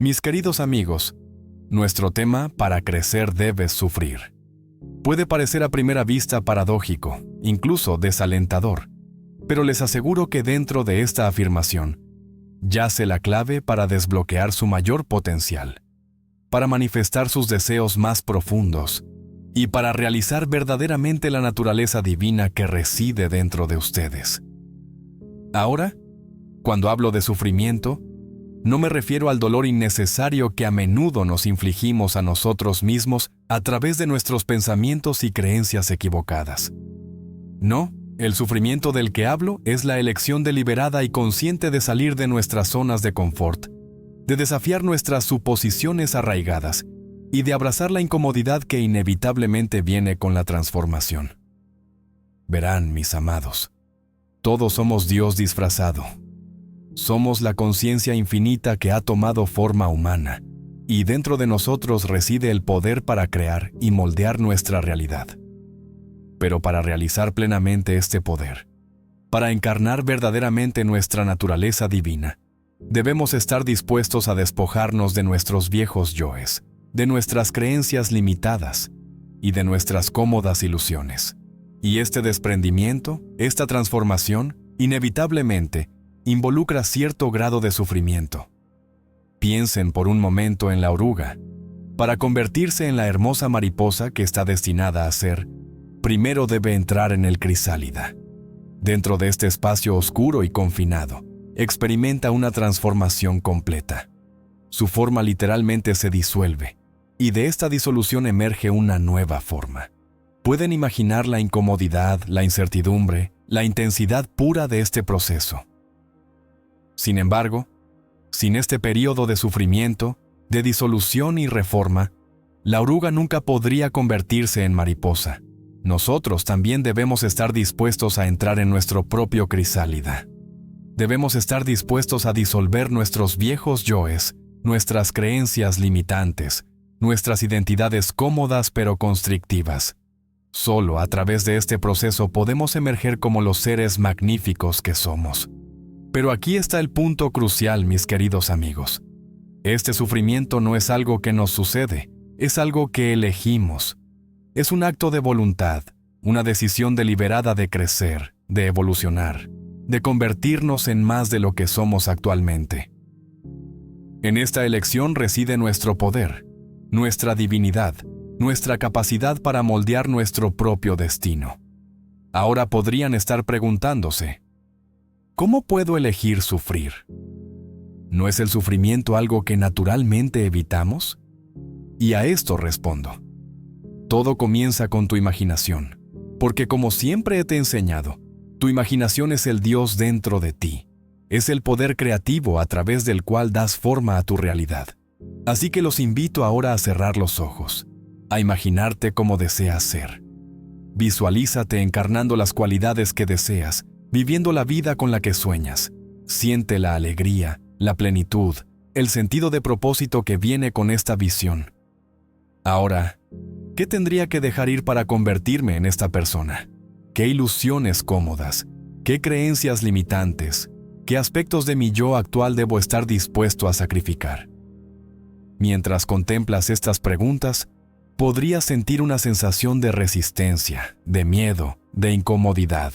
Mis queridos amigos, nuestro tema "Para crecer debes sufrir" puede parecer a primera vista paradójico, incluso desalentador, pero les aseguro que dentro de esta afirmación yace la clave para desbloquear su mayor potencial, para manifestar sus deseos más profundos y para realizar verdaderamente la naturaleza divina que reside dentro de ustedes. Ahora, cuando hablo de sufrimiento, no me refiero al dolor innecesario que a menudo nos infligimos a nosotros mismos a través de nuestros pensamientos y creencias equivocadas. No, el sufrimiento del que hablo es la elección deliberada y consciente de salir de nuestras zonas de confort, de desafiar nuestras suposiciones arraigadas y de abrazar la incomodidad que inevitablemente viene con la transformación. Verán, mis amados, todos somos Dios disfrazado. Somos la conciencia infinita que ha tomado forma humana, y dentro de nosotros reside el poder para crear y moldear nuestra realidad. Pero para realizar plenamente este poder, para encarnar verdaderamente nuestra naturaleza divina, debemos estar dispuestos a despojarnos de nuestros viejos yoes, de nuestras creencias limitadas y de nuestras cómodas ilusiones. Y este desprendimiento, esta transformación, inevitablemente, involucra cierto grado de sufrimiento. Piensen por un momento en la oruga. Para convertirse en la hermosa mariposa que está destinada a ser, primero debe entrar en el crisálida. Dentro de este espacio oscuro y confinado, experimenta una transformación completa. Su forma literalmente se disuelve, y de esta disolución emerge una nueva forma. Pueden imaginar la incomodidad, la incertidumbre, la intensidad pura de este proceso. Sin embargo, sin este periodo de sufrimiento, de disolución y reforma, la oruga nunca podría convertirse en mariposa. Nosotros también debemos estar dispuestos a entrar en nuestro propio crisálida. Debemos estar dispuestos a disolver nuestros viejos yoes, nuestras creencias limitantes, nuestras identidades cómodas pero constrictivas. Solo a través de este proceso podemos emerger como los seres magníficos que somos. Pero aquí está el punto crucial, mis queridos amigos. Este sufrimiento no es algo que nos sucede, es algo que elegimos. Es un acto de voluntad, una decisión deliberada de crecer, de evolucionar, de convertirnos en más de lo que somos actualmente. En esta elección reside nuestro poder, nuestra divinidad, nuestra capacidad para moldear nuestro propio destino. Ahora podrían estar preguntándose, ¿cómo puedo elegir sufrir? ¿No es el sufrimiento algo que naturalmente evitamos? Y a esto respondo. Todo comienza con tu imaginación, porque como siempre te he enseñado, tu imaginación es el Dios dentro de ti. Es el poder creativo a través del cual das forma a tu realidad. Así que los invito ahora a cerrar los ojos, a imaginarte como deseas ser. Visualízate encarnando las cualidades que deseas, viviendo la vida con la que sueñas. Siente la alegría, la plenitud, el sentido de propósito que viene con esta visión. Ahora, ¿qué tendría que dejar ir para convertirme en esta persona? ¿Qué ilusiones cómodas? ¿Qué creencias limitantes? ¿Qué aspectos de mi yo actual debo estar dispuesto a sacrificar? Mientras contemplas estas preguntas, podrías sentir una sensación de resistencia, de miedo, de incomodidad.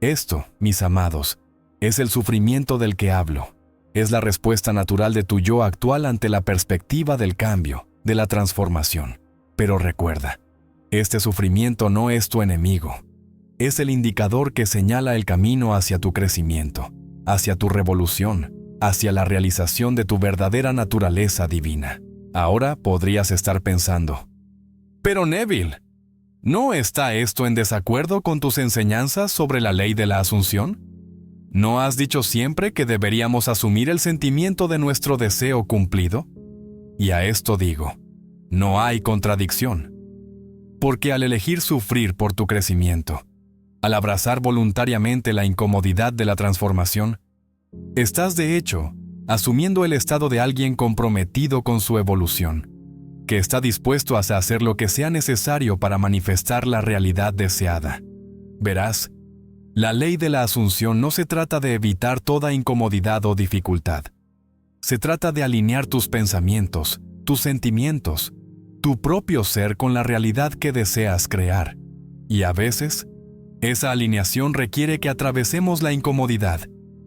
Esto, mis amados, es el sufrimiento del que hablo. Es la respuesta natural de tu yo actual ante la perspectiva del cambio, de la transformación. Pero recuerda, este sufrimiento no es tu enemigo. Es el indicador que señala el camino hacia tu crecimiento, hacia tu revolución, hacia la realización de tu verdadera naturaleza divina. Ahora podrías estar pensando, «Pero Neville, ¿no está esto en desacuerdo con tus enseñanzas sobre la ley de la Asunción? ¿No has dicho siempre que deberíamos asumir el sentimiento de nuestro deseo cumplido?» Y a esto digo, no hay contradicción. Porque al elegir sufrir por tu crecimiento, al abrazar voluntariamente la incomodidad de la transformación, estás de hecho asumiendo el estado de alguien comprometido con su evolución, que está dispuesto a hacer lo que sea necesario para manifestar la realidad deseada. Verás, la ley de la Asunción no se trata de evitar toda incomodidad o dificultad. Se trata de alinear tus pensamientos, tus sentimientos, tu propio ser con la realidad que deseas crear. Y a veces, esa alineación requiere que atravesemos la incomodidad,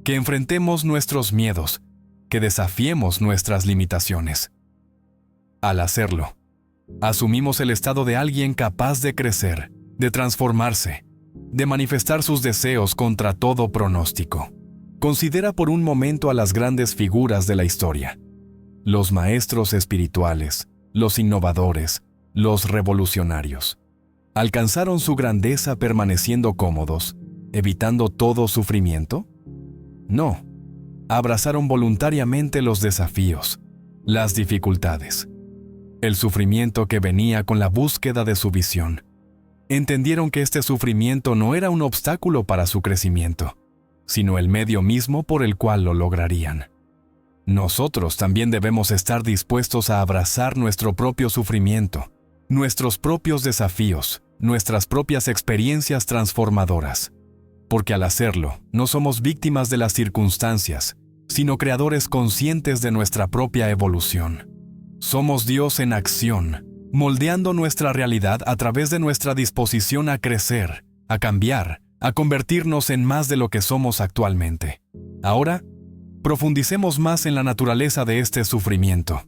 que enfrentemos nuestros miedos, que desafiemos nuestras limitaciones. Al hacerlo, asumimos el estado de alguien capaz de crecer, de transformarse, de manifestar sus deseos contra todo pronóstico. Considera por un momento a las grandes figuras de la historia. Los maestros espirituales, los innovadores, los revolucionarios. ¿Alcanzaron su grandeza permaneciendo cómodos, evitando todo sufrimiento? No. Abrazaron voluntariamente los desafíos, las dificultades, el sufrimiento que venía con la búsqueda de su visión. Entendieron que este sufrimiento no era un obstáculo para su crecimiento, sino el medio mismo por el cual lo lograrían. Nosotros también debemos estar dispuestos a abrazar nuestro propio sufrimiento, nuestros propios desafíos, nuestras propias experiencias transformadoras. Porque al hacerlo, no somos víctimas de las circunstancias, sino creadores conscientes de nuestra propia evolución. Somos Dios en acción, moldeando nuestra realidad a través de nuestra disposición a crecer, a cambiar, a convertirnos en más de lo que somos actualmente. Ahora, profundicemos más en la naturaleza de este sufrimiento.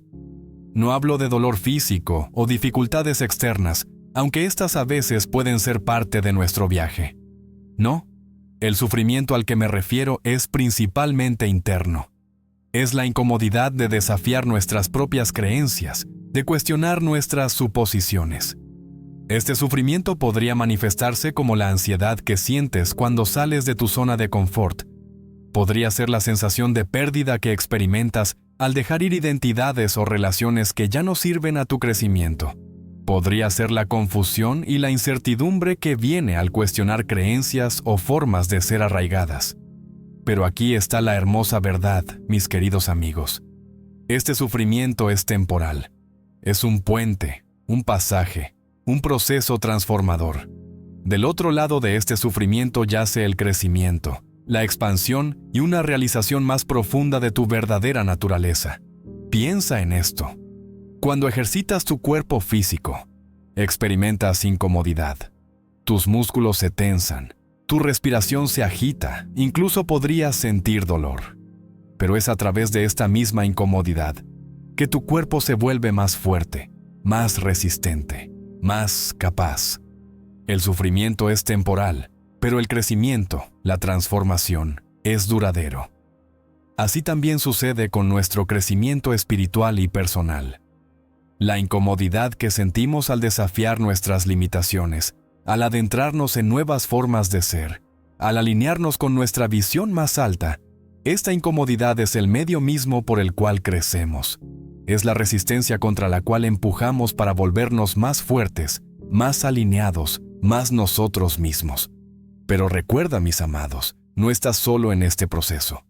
No hablo de dolor físico o dificultades externas, aunque estas a veces pueden ser parte de nuestro viaje. No, el sufrimiento al que me refiero es principalmente interno. Es la incomodidad de desafiar nuestras propias creencias, de cuestionar nuestras suposiciones. Este sufrimiento podría manifestarse como la ansiedad que sientes cuando sales de tu zona de confort. Podría ser la sensación de pérdida que experimentas al dejar ir identidades o relaciones que ya no sirven a tu crecimiento. Podría ser la confusión y la incertidumbre que viene al cuestionar creencias o formas de ser arraigadas. Pero aquí está la hermosa verdad, mis queridos amigos. Este sufrimiento es temporal. Es un puente, un pasaje, un proceso transformador. Del otro lado de este sufrimiento yace el crecimiento, la expansión y una realización más profunda de tu verdadera naturaleza. Piensa en esto. Cuando ejercitas tu cuerpo físico, experimentas incomodidad. Tus músculos se tensan, tu respiración se agita, incluso podrías sentir dolor. Pero es a través de esta misma incomodidad que tu cuerpo se vuelve más fuerte, más resistente, más capaz. El sufrimiento es temporal, pero el crecimiento, la transformación, es duradero. Así también sucede con nuestro crecimiento espiritual y personal. La incomodidad que sentimos al desafiar nuestras limitaciones, al adentrarnos en nuevas formas de ser, al alinearnos con nuestra visión más alta, esta incomodidad es el medio mismo por el cual crecemos. Es la resistencia contra la cual empujamos para volvernos más fuertes, más alineados, más nosotros mismos. Pero recuerda, mis amados, no estás solo en este proceso.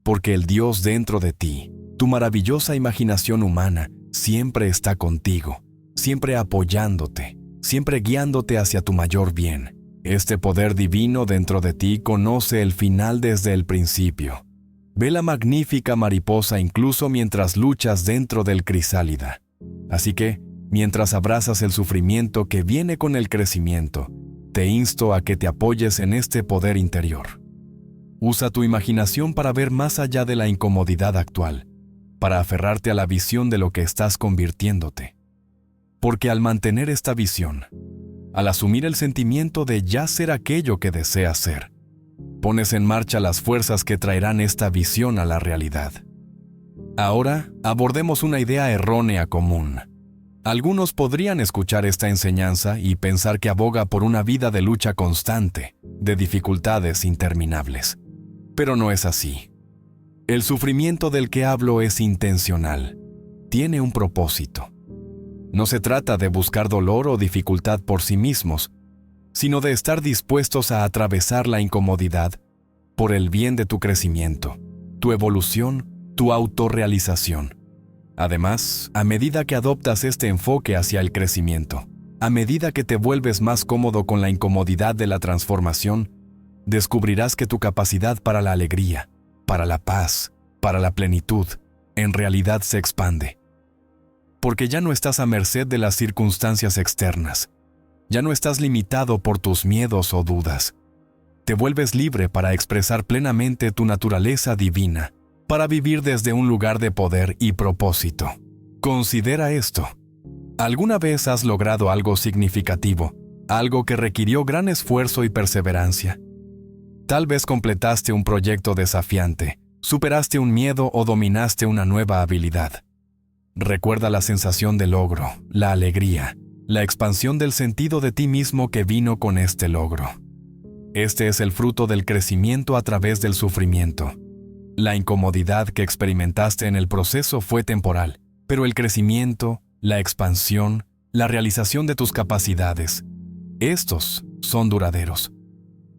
Porque el Dios dentro de ti, tu maravillosa imaginación humana, siempre está contigo, siempre apoyándote, siempre guiándote hacia tu mayor bien. Este poder divino dentro de ti conoce el final desde el principio. Ve la magnífica mariposa incluso mientras luchas dentro del crisálida. Así que, mientras abrazas el sufrimiento que viene con el crecimiento, te insto a que te apoyes en este poder interior. Usa tu imaginación para ver más allá de la incomodidad actual, para aferrarte a la visión de lo que estás convirtiéndote. Porque al mantener esta visión, al asumir el sentimiento de ya ser aquello que deseas ser, pones en marcha las fuerzas que traerán esta visión a la realidad. Ahora, abordemos una idea errónea común. Algunos podrían escuchar esta enseñanza y pensar que aboga por una vida de lucha constante, de dificultades interminables. Pero no es así. El sufrimiento del que hablo es intencional. Tiene un propósito. No se trata de buscar dolor o dificultad por sí mismos, sino de estar dispuestos a atravesar la incomodidad por el bien de tu crecimiento, tu evolución, tu autorrealización. Además, a medida que adoptas este enfoque hacia el crecimiento, a medida que te vuelves más cómodo con la incomodidad de la transformación, descubrirás que tu capacidad para la alegría, para la paz, para la plenitud, en realidad se expande. Porque ya no estás a merced de las circunstancias externas. Ya no estás limitado por tus miedos o dudas. Te vuelves libre para expresar plenamente tu naturaleza divina, para vivir desde un lugar de poder y propósito. Considera esto. ¿Alguna vez has logrado algo significativo, algo que requirió gran esfuerzo y perseverancia? Tal vez completaste un proyecto desafiante, superaste un miedo o dominaste una nueva habilidad. Recuerda la sensación de logro, la alegría, la expansión del sentido de ti mismo que vino con este logro. Este es el fruto del crecimiento a través del sufrimiento. La incomodidad que experimentaste en el proceso fue temporal, pero el crecimiento, la expansión, la realización de tus capacidades, estos son duraderos.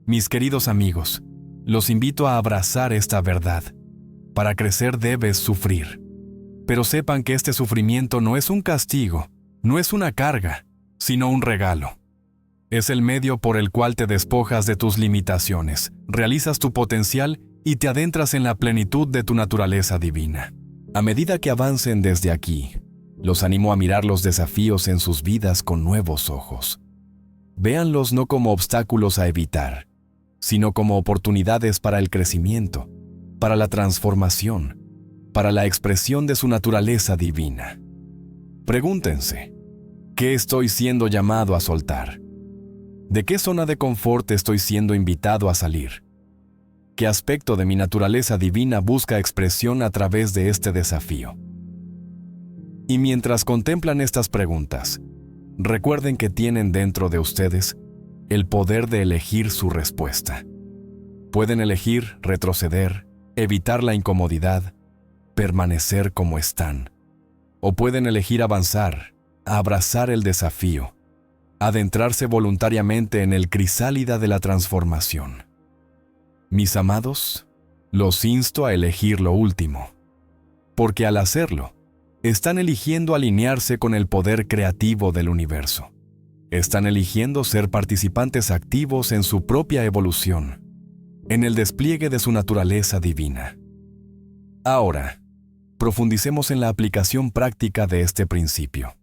Mis queridos amigos, los invito a abrazar esta verdad. Para crecer debes sufrir. Pero sepan que este sufrimiento no es un castigo, no es una carga, sino un regalo. Es el medio por el cual te despojas de tus limitaciones, realizas tu potencial y te adentras en la plenitud de tu naturaleza divina. A medida que avancen desde aquí, los animo a mirar los desafíos en sus vidas con nuevos ojos. Véanlos no como obstáculos a evitar, sino como oportunidades para el crecimiento, para la transformación, para la expresión de su naturaleza divina. Pregúntense, ¿qué estoy siendo llamado a soltar? ¿De qué zona de confort estoy siendo invitado a salir? ¿Qué aspecto de mi naturaleza divina busca expresión a través de este desafío? Y mientras contemplan estas preguntas, recuerden que tienen dentro de ustedes el poder de elegir su respuesta. Pueden elegir retroceder, evitar la incomodidad, permanecer como están. O pueden elegir avanzar, abrazar el desafío, adentrarse voluntariamente en el crisálida de la transformación. Mis amados, los insto a elegir lo último, porque al hacerlo, están eligiendo alinearse con el poder creativo del universo. Están eligiendo ser participantes activos en su propia evolución, en el despliegue de su naturaleza divina. Ahora, profundicemos en la aplicación práctica de este principio.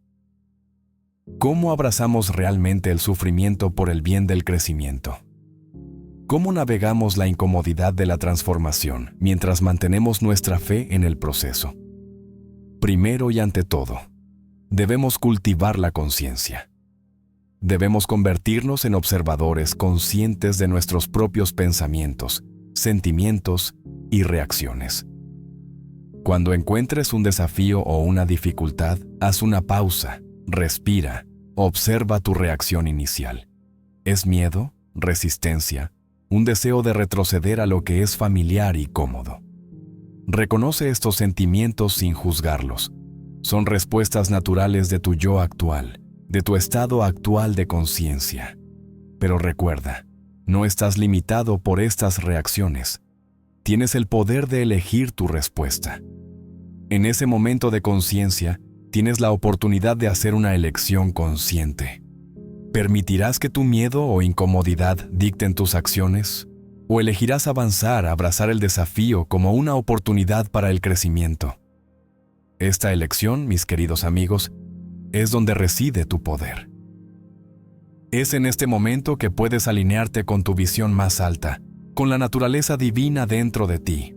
¿Cómo abrazamos realmente el sufrimiento por el bien del crecimiento? ¿Cómo navegamos la incomodidad de la transformación mientras mantenemos nuestra fe en el proceso? Primero y ante todo, debemos cultivar la conciencia. Debemos convertirnos en observadores conscientes de nuestros propios pensamientos, sentimientos y reacciones. Cuando encuentres un desafío o una dificultad, haz una pausa, respira, observa tu reacción inicial. ¿Es miedo, resistencia, un deseo de retroceder a lo que es familiar y cómodo? Reconoce estos sentimientos sin juzgarlos. Son respuestas naturales de tu yo actual, de tu estado actual de conciencia. Pero recuerda, no estás limitado por estas reacciones. Tienes el poder de elegir tu respuesta. En ese momento de conciencia, tienes la oportunidad de hacer una elección consciente. ¿Permitirás que tu miedo o incomodidad dicten tus acciones? ¿O elegirás avanzar, abrazar el desafío como una oportunidad para el crecimiento? Esta elección, mis queridos amigos, es donde reside tu poder. Es en este momento que puedes alinearte con tu visión más alta, con la naturaleza divina dentro de ti.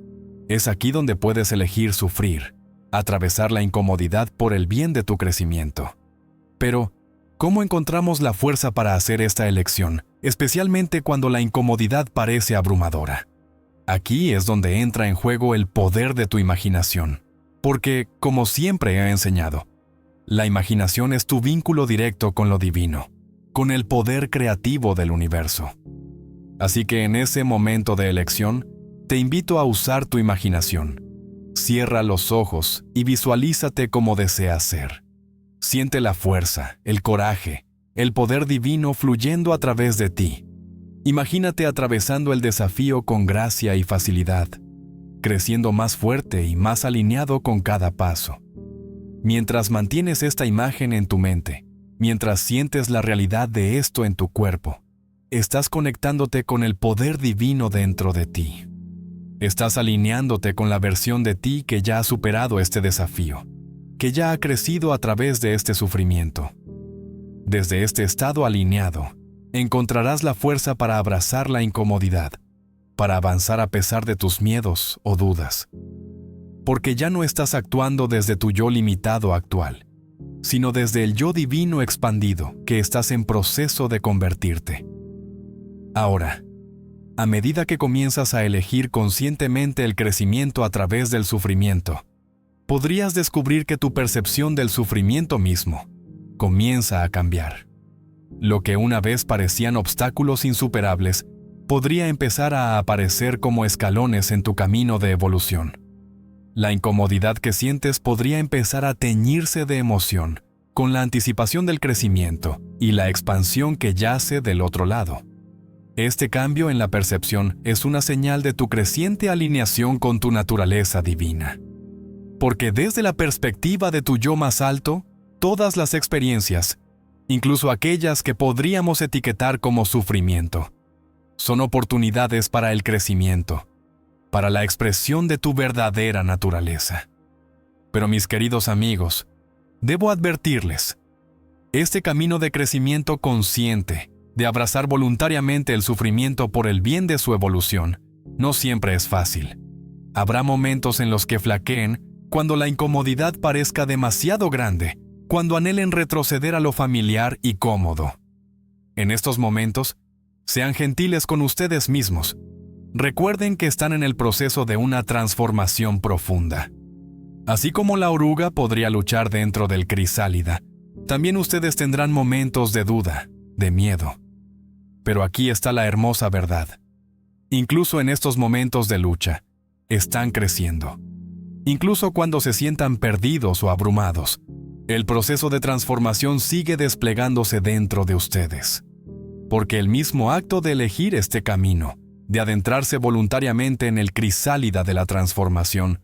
Es aquí donde puedes elegir sufrir, atravesar la incomodidad por el bien de tu crecimiento. Pero, ¿cómo encontramos la fuerza para hacer esta elección, especialmente cuando la incomodidad parece abrumadora? Aquí es donde entra en juego el poder de tu imaginación, porque, como siempre he enseñado, la imaginación es tu vínculo directo con lo divino, con el poder creativo del universo. Así que en ese momento de elección, te invito a usar tu imaginación. Cierra los ojos y visualízate como deseas ser. Siente la fuerza, el coraje, el poder divino fluyendo a través de ti. Imagínate atravesando el desafío con gracia y facilidad, creciendo más fuerte y más alineado con cada paso. Mientras mantienes esta imagen en tu mente, mientras sientes la realidad de esto en tu cuerpo, estás conectándote con el poder divino dentro de ti. Estás alineándote con la versión de ti que ya ha superado este desafío, que ya ha crecido a través de este sufrimiento. Desde este estado alineado, encontrarás la fuerza para abrazar la incomodidad, para avanzar a pesar de tus miedos o dudas. Porque ya no estás actuando desde tu yo limitado actual, sino desde el yo divino expandido que estás en proceso de convertirte. Ahora, a medida que comienzas a elegir conscientemente el crecimiento a través del sufrimiento, podrías descubrir que tu percepción del sufrimiento mismo comienza a cambiar. Lo que una vez parecían obstáculos insuperables, podría empezar a aparecer como escalones en tu camino de evolución. La incomodidad que sientes podría empezar a teñirse de emoción, con la anticipación del crecimiento y la expansión que yace del otro lado. Este cambio en la percepción es una señal de tu creciente alineación con tu naturaleza divina. Porque desde la perspectiva de tu yo más alto, todas las experiencias, incluso aquellas que podríamos etiquetar como sufrimiento, son oportunidades para el crecimiento, para la expresión de tu verdadera naturaleza. Pero mis queridos amigos, debo advertirles, este camino de crecimiento consciente, de abrazar voluntariamente el sufrimiento por el bien de su evolución, no siempre es fácil. Habrá momentos en los que flaqueen cuando la incomodidad parezca demasiado grande, cuando anhelen retroceder a lo familiar y cómodo. En estos momentos, sean gentiles con ustedes mismos. Recuerden que están en el proceso de una transformación profunda. Así como la oruga podría luchar dentro del crisálida, también ustedes tendrán momentos de duda, de miedo. Pero aquí está la hermosa verdad. Incluso en estos momentos de lucha, están creciendo. Incluso cuando se sientan perdidos o abrumados, el proceso de transformación sigue desplegándose dentro de ustedes. Porque el mismo acto de elegir este camino, de adentrarse voluntariamente en el crisálida de la transformación,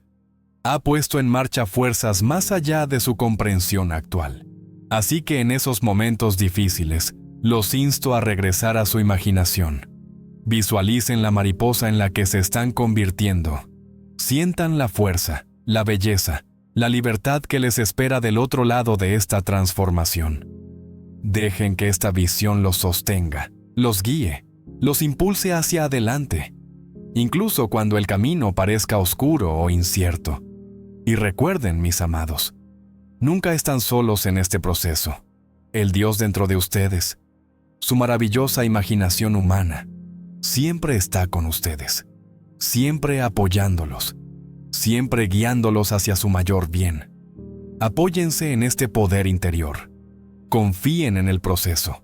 ha puesto en marcha fuerzas más allá de su comprensión actual. Así que en esos momentos difíciles, los insto a regresar a su imaginación. Visualicen la mariposa en la que se están convirtiendo. Sientan la fuerza, la belleza, la libertad que les espera del otro lado de esta transformación. Dejen que esta visión los sostenga, los guíe, los impulse hacia adelante, incluso cuando el camino parezca oscuro o incierto. Y recuerden, mis amados, nunca están solos en este proceso. El Dios dentro de ustedes, su maravillosa imaginación humana, siempre está con ustedes, siempre apoyándolos, siempre guiándolos hacia su mayor bien. Apóyense en este poder interior. Confíen en el proceso.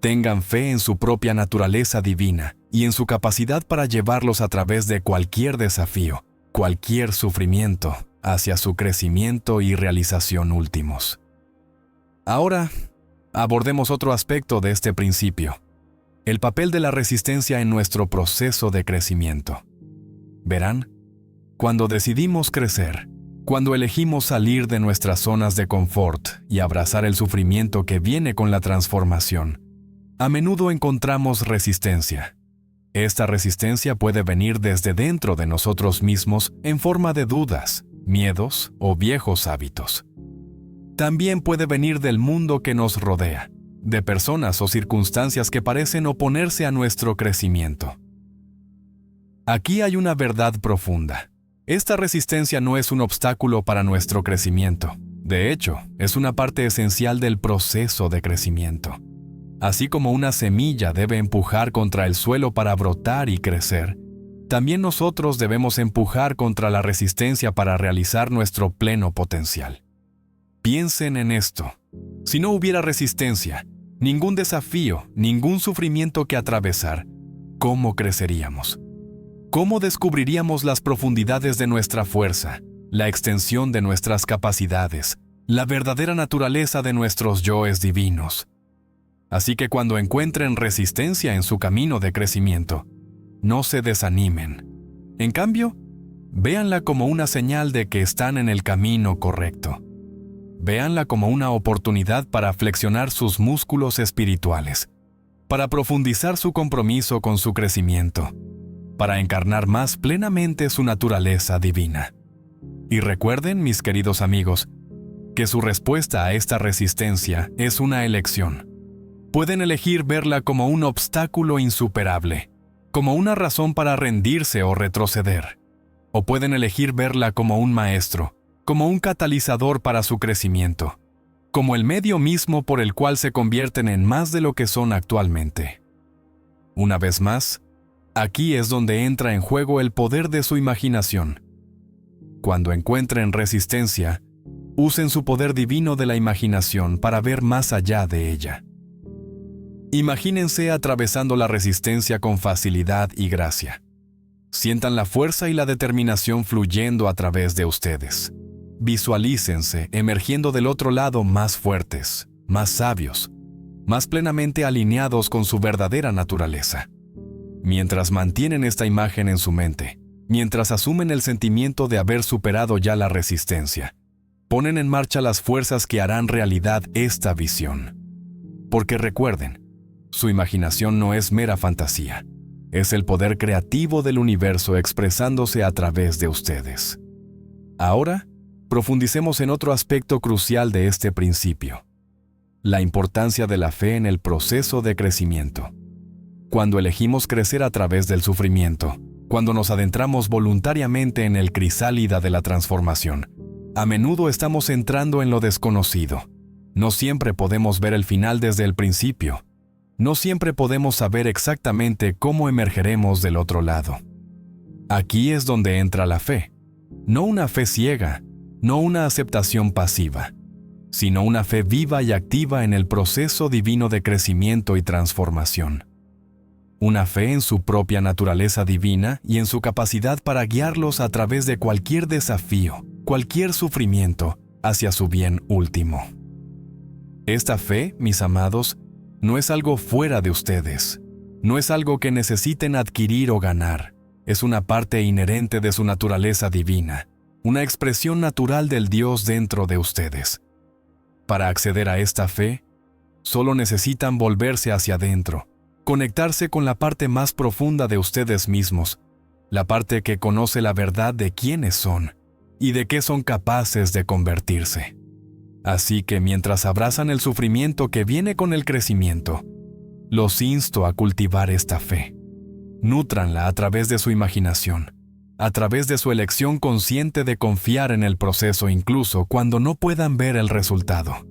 Tengan fe en su propia naturaleza divina y en su capacidad para llevarlos a través de cualquier desafío, cualquier sufrimiento, hacia su crecimiento y realización últimos. Ahora, abordemos otro aspecto de este principio, el papel de la resistencia en nuestro proceso de crecimiento. Verán, cuando decidimos crecer, cuando elegimos salir de nuestras zonas de confort y abrazar el sufrimiento que viene con la transformación, a menudo encontramos resistencia. Esta resistencia puede venir desde dentro de nosotros mismos en forma de dudas, miedos o viejos hábitos. También puede venir del mundo que nos rodea, de personas o circunstancias que parecen oponerse a nuestro crecimiento. Aquí hay una verdad profunda. Esta resistencia no es un obstáculo para nuestro crecimiento. De hecho, es una parte esencial del proceso de crecimiento. Así como una semilla debe empujar contra el suelo para brotar y crecer, también nosotros debemos empujar contra la resistencia para realizar nuestro pleno potencial. Piensen en esto. Si no hubiera resistencia, ningún desafío, ningún sufrimiento que atravesar, ¿cómo creceríamos? ¿Cómo descubriríamos las profundidades de nuestra fuerza, la extensión de nuestras capacidades, la verdadera naturaleza de nuestros yoes divinos? Así que cuando encuentren resistencia en su camino de crecimiento, no se desanimen. En cambio, véanla como una señal de que están en el camino correcto. Véanla como una oportunidad para flexionar sus músculos espirituales, para profundizar su compromiso con su crecimiento, para encarnar más plenamente su naturaleza divina. Y recuerden, mis queridos amigos, que su respuesta a esta resistencia es una elección. Pueden elegir verla como un obstáculo insuperable, como una razón para rendirse o retroceder. O pueden elegir verla como un maestro, como un catalizador para su crecimiento, como el medio mismo por el cual se convierten en más de lo que son actualmente. Una vez más, aquí es donde entra en juego el poder de su imaginación. Cuando encuentren resistencia, usen su poder divino de la imaginación para ver más allá de ella. Imagínense atravesando la resistencia con facilidad y gracia. Sientan la fuerza y la determinación fluyendo a través de ustedes. Visualícense emergiendo del otro lado más fuertes, más sabios, más plenamente alineados con su verdadera naturaleza. Mientras mantienen esta imagen en su mente, mientras asumen el sentimiento de haber superado ya la resistencia, ponen en marcha las fuerzas que harán realidad esta visión. Porque recuerden, su imaginación no es mera fantasía, es el poder creativo del universo expresándose a través de ustedes. Ahora, profundicemos en otro aspecto crucial de este principio: la importancia de la fe en el proceso de crecimiento. Cuando elegimos crecer a través del sufrimiento, cuando nos adentramos voluntariamente en el crisálida de la transformación, a menudo estamos entrando en lo desconocido. No siempre podemos ver el final desde el principio. No siempre podemos saber exactamente cómo emergeremos del otro lado. Aquí es donde entra la fe. No una fe ciega, no una aceptación pasiva, sino una fe viva y activa en el proceso divino de crecimiento y transformación. Una fe en su propia naturaleza divina y en su capacidad para guiarlos a través de cualquier desafío, cualquier sufrimiento, hacia su bien último. Esta fe, mis amados, no es algo fuera de ustedes. No es algo que necesiten adquirir o ganar. Es una parte inherente de su naturaleza divina, una expresión natural del Dios dentro de ustedes. Para acceder a esta fe, solo necesitan volverse hacia adentro, conectarse con la parte más profunda de ustedes mismos, la parte que conoce la verdad de quiénes son y de qué son capaces de convertirse. Así que mientras abrazan el sufrimiento que viene con el crecimiento, los insto a cultivar esta fe. Nútranla a través de su imaginación, a través de su elección consciente de confiar en el proceso incluso cuando no puedan ver el resultado.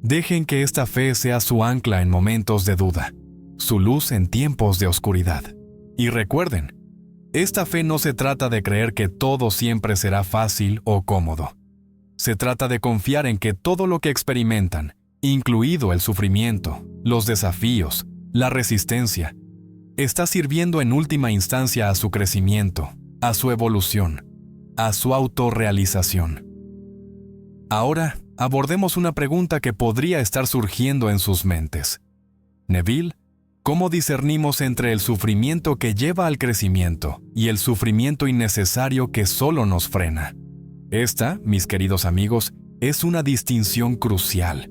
Dejen que esta fe sea su ancla en momentos de duda, su luz en tiempos de oscuridad. Y recuerden, esta fe no se trata de creer que todo siempre será fácil o cómodo. Se trata de confiar en que todo lo que experimentan, incluido el sufrimiento, los desafíos, la resistencia, está sirviendo en última instancia a su crecimiento, a su evolución, a su autorrealización. Ahora, abordemos una pregunta que podría estar surgiendo en sus mentes. Neville, ¿cómo discernimos entre el sufrimiento que lleva al crecimiento y el sufrimiento innecesario que solo nos frena? Esta, mis queridos amigos, es una distinción crucial,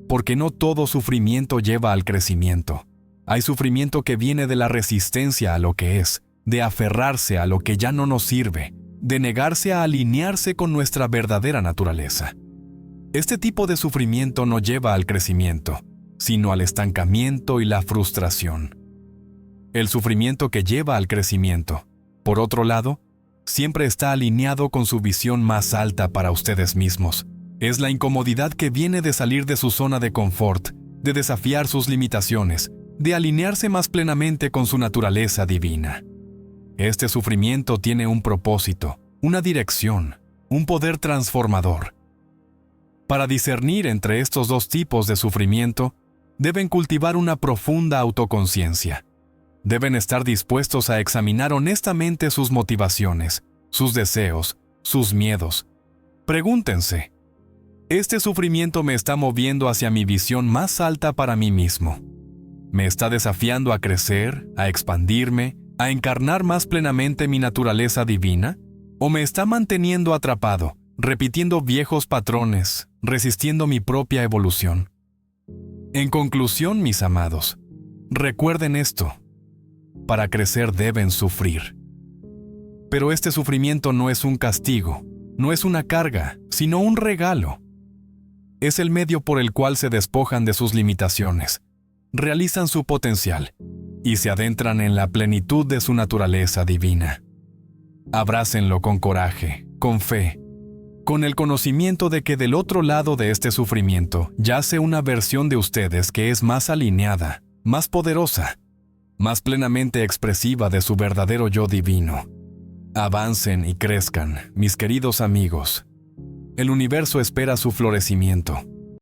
porque no todo sufrimiento lleva al crecimiento. Hay sufrimiento que viene de la resistencia a lo que es, de aferrarse a lo que ya no nos sirve, de negarse a alinearse con nuestra verdadera naturaleza. Este tipo de sufrimiento no lleva al crecimiento, sino al estancamiento y la frustración. El sufrimiento que lleva al crecimiento, por otro lado, siempre está alineado con su visión más alta para ustedes mismos. Es la incomodidad que viene de salir de su zona de confort, de desafiar sus limitaciones, de alinearse más plenamente con su naturaleza divina. Este sufrimiento tiene un propósito, una dirección, un poder transformador. Para discernir entre estos dos tipos de sufrimiento, deben cultivar una profunda autoconciencia. Deben estar dispuestos a examinar honestamente sus motivaciones, sus deseos, sus miedos. Pregúntense, ¿este sufrimiento me está moviendo hacia mi visión más alta para mí mismo? ¿Me está desafiando a crecer, a expandirme, a encarnar más plenamente mi naturaleza divina? ¿O me está manteniendo atrapado, repitiendo viejos patrones, resistiendo mi propia evolución? En conclusión, mis amados, recuerden esto. para crecer deben sufrir. Pero este sufrimiento no es un castigo, no es una carga, sino un regalo. Es el medio por el cual se despojan de sus limitaciones, realizan su potencial y se adentran en la plenitud de su naturaleza divina. Abrácenlo con coraje, con fe, con el conocimiento de que del otro lado de este sufrimiento yace una versión de ustedes que es más alineada, más poderosa, más plenamente expresiva de su verdadero yo divino. Avancen y crezcan, mis queridos amigos. El universo espera su florecimiento.